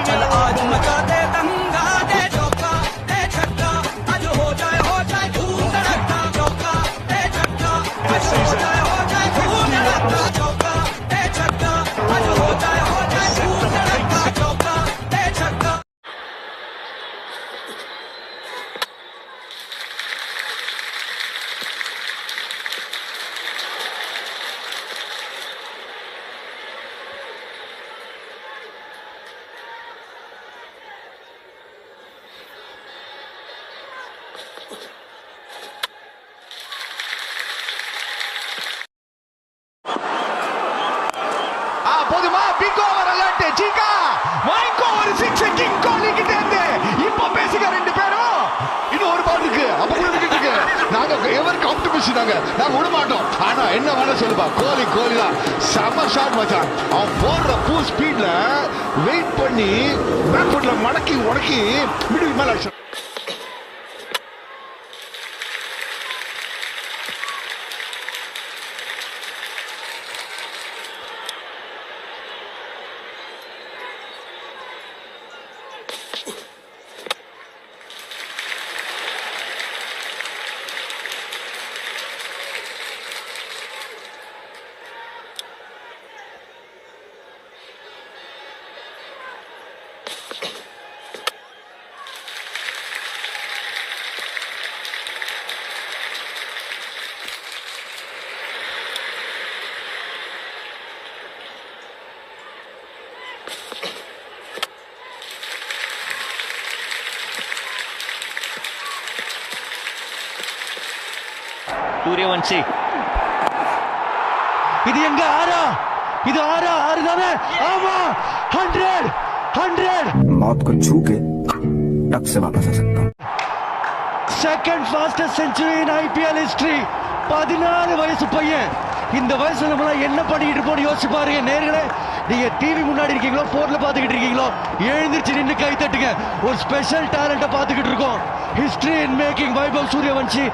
चल आज मचा दे दंगा दे चौका दे छक्का आज हो जाए धूम धड़का चौका दे छक्का आज हो जाए धूम धड़का चौका दे छक्का आज हो जाए धूम धड़का चौका दे छक्का। போதுமா பிகோ வரலாட்டு ஜிகா வாங்கோ ஒரு சிக்ஸ் கிங் கோலி கிட்ட இருந்து இப்போ பேசுங்க ரெண்டு பேரும். இன்னும் ஒரு பால் இருக்கு அப்ப கூட விட்டுட்டு இருக்கு. நாங்க எவர் காம்படிஷன் நாங்க விட மாட்டோம். ஆனா என்ன வேணா சொல்லுப்பா, கோலி தான் செம ஷாட் மச்சான். அவன் போடுற ஃபுல் ஸ்பீட்ல வெயிட் பண்ணி பேக் ஃபுட்ல மடக்கி உடக்கி மிடில் மேல அடிச்சான். சூரியவன்ஷி இது எங்க இது ஆறு தானே? ஆமா 100 मौत को छू के टक से वापस आ सकता हूँ। செகண்ட் ஃபாஸ்டஸ்ட் செஞ்சுரி இன் ஐபிஎல் ஹிஸ்டரி. 14 வயசு பையன். இந்த வயசுல நம்மள என்ன பண்ணிட்டு இருப்போம் யோசிச்சு பாருங்க நேர்களே. நீங்க டிவி முன்னாடி இருக்கீங்களோ போன்ல பாத்துக்கிட்டு இருக்கீங்களோ எழுந்திருச்சு நின்று கை தட்டுங்க. ஒரு ஸ்பெஷல் டேலண்ட பாத்துக்கிட்டு இருக்கோம். History in making Vaibhav Suryavanshi.